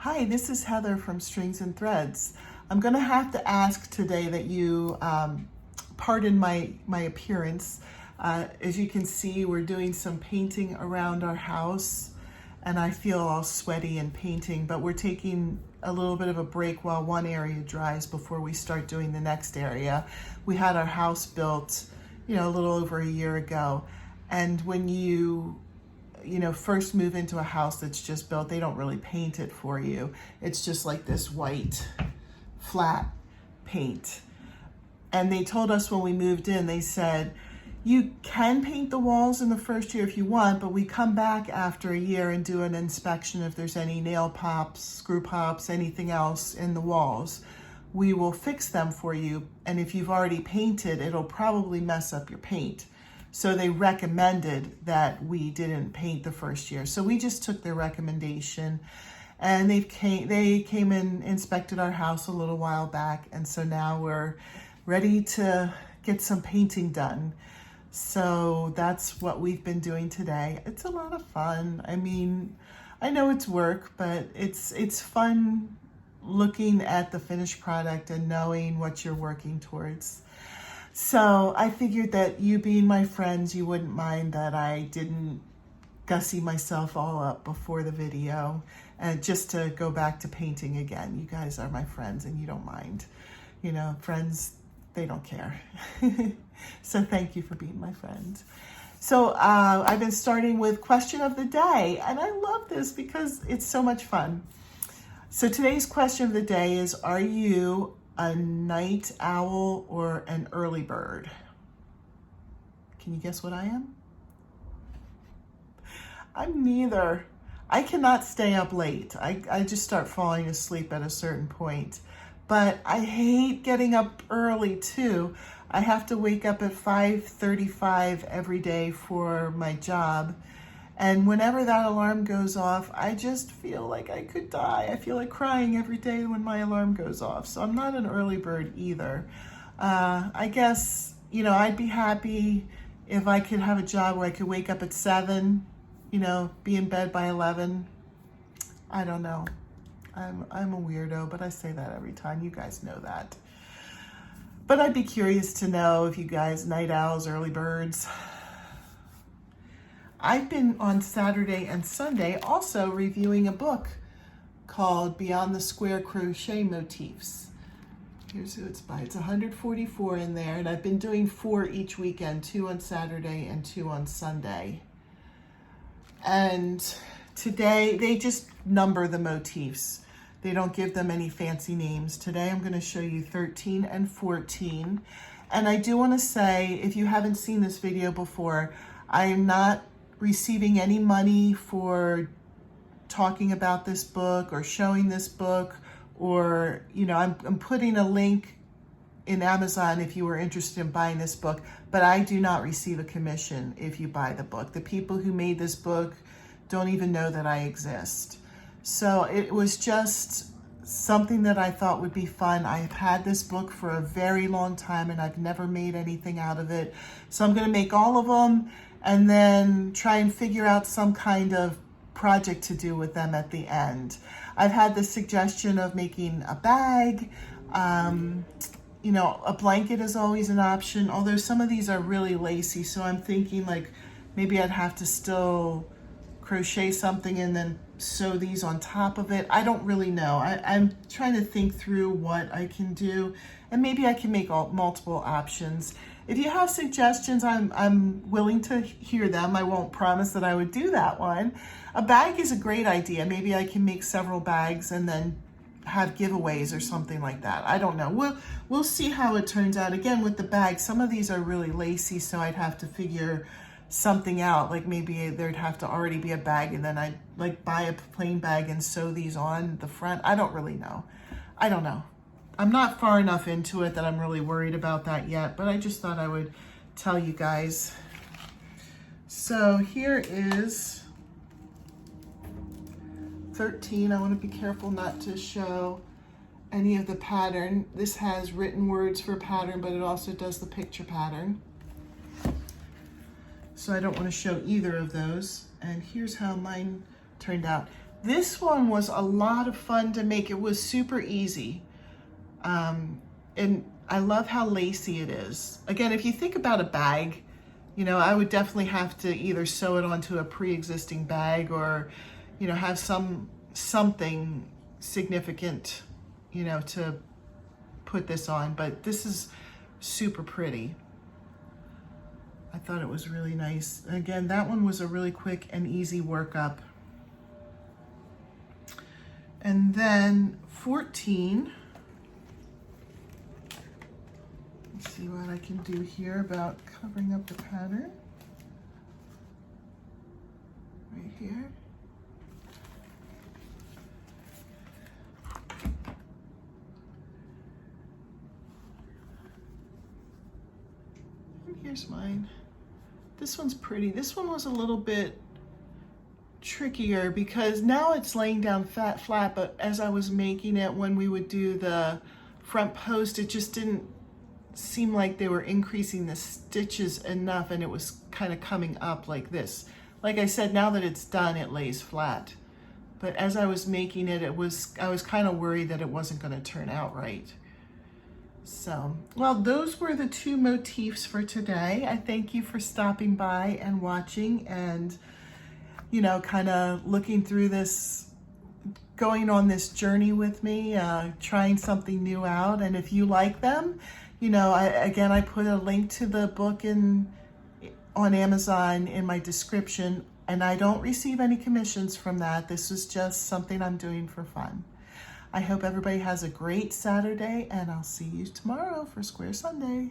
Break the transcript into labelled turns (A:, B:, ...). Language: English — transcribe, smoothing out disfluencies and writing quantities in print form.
A: Hi, this is Heather from Strings and Threads. I'm going to have to ask today that you pardon my appearance. As you can see, we're doing some painting around our house, and I feel all sweaty and painting, but we're taking a little bit of a break while one area dries before we start doing the next area. We had our house built, a little over a year ago, and when you first move into a house that's just built, they don't really paint it for you. It's just like this white, flat paint. And they told us when we moved in, they said, you can paint the walls in the first year if you want, but we come back after a year and do an inspection if there's any nail pops, screw pops, anything else in the walls. We will fix them for you. And if you've already painted, it'll probably mess up your paint. So they recommended that we didn't paint the first year. So we just took their recommendation, and they came and inspected our house a little while back. And so now we're ready to get some painting done. So that's what we've been doing today. It's a lot of fun. I mean, I know it's work, but it's fun looking at the finished product and knowing what you're working towards. So I figured that you being my friends, you wouldn't mind that I didn't gussy myself all up before the video, and just to go back to painting again. You guys are my friends and you don't mind. Friends, they don't care. So thank you for being my friend. So I've been starting with question of the day, and I love this because it's so much fun. So today's question of the day is, are you a night owl or an early bird? Can you guess what I am? I'm neither. I cannot stay up late. I just start falling asleep at a certain point. But I hate getting up early too. I have to wake up at 5:35 every day for my job. And whenever that alarm goes off, I just feel like I could die. I feel like crying every day when my alarm goes off. So I'm not an early bird either. I guess, I'd be happy if I could have a job where I could wake up at 7, be in bed by 11. I don't know. I'm a weirdo, but I say that every time. You guys know that. But I'd be curious to know if you guys, night owls, early birds. I've been on Saturday and Sunday also reviewing a book called Beyond the Square Crochet Motifs. Here's who it's by. It's 144 in there, and I've been doing 4 each weekend, 2 on Saturday and 2 on Sunday. And today, they just number the motifs. They don't give them any fancy names. Today I'm going to show you 13 and 14. And I do want to say, if you haven't seen this video before, I am not receiving any money for talking about this book or showing this book, or I'm putting a link in Amazon if you were interested in buying this book, but I do not receive a commission if you buy the book. The people who made this book don't even know that I exist. So it was just something that I thought would be fun. I've had this book for a very long time and I've never made anything out of it. So I'm going to make all of them and then try and figure out some kind of project to do with them at the end. I've had the suggestion of making a bag. A blanket is always an option, although some of these are really lacy. So I'm thinking like maybe I'd have to still crochet something and then sew these on top of it. I don't really know. I'm trying to think through what I can do, and maybe I can make multiple options. If you have suggestions, I'm willing to hear them. I won't promise that I would do that one. A bag is a great idea. Maybe I can make several bags and then have giveaways or something like that. I don't know. We'll see how it turns out. Again, with the bag, some of these are really lacy, so I'd have to figure something out. Like maybe there'd have to already be a bag and then I'd like buy a plain bag and sew these on the front. I don't really know. I don't know. I'm not far enough into it that I'm really worried about that yet, but I just thought I would tell you guys. So here is 13. I want to be careful not to show any of the pattern. This has written words for pattern, but it also does the picture pattern. So I don't want to show either of those. And here's how mine turned out. This one was a lot of fun to make. It was super easy. And I love how lacy it is. Again, if you think about a bag, you know, I would definitely have to either sew it onto a pre-existing bag or, you know, have something significant, you know, to put this on. But this is super pretty. I thought it was really nice. Again, that one was a really quick and easy workup. And then 14. Let's see what I can do here about covering up the pattern. Right here. And here's mine. This one's pretty. This one was a little bit trickier because now it's laying down flat, but as I was making it, when we would do the front post, it just didn't seem like they were increasing the stitches enough, and it was kind of coming up like this. Like I said, now that it's done, it lays flat. But as I was making it, I was kind of worried that it wasn't going to turn out right. So, well, those were the 2 motifs for today. I thank you for stopping by and watching and, you know, kind of looking through this, going on this journey with me, trying something new out. And if you like them, you know, I put a link to the book on Amazon in my description, and I don't receive any commissions from that. This is just something I'm doing for fun. I hope everybody has a great Saturday, and I'll see you tomorrow for Square Sunday.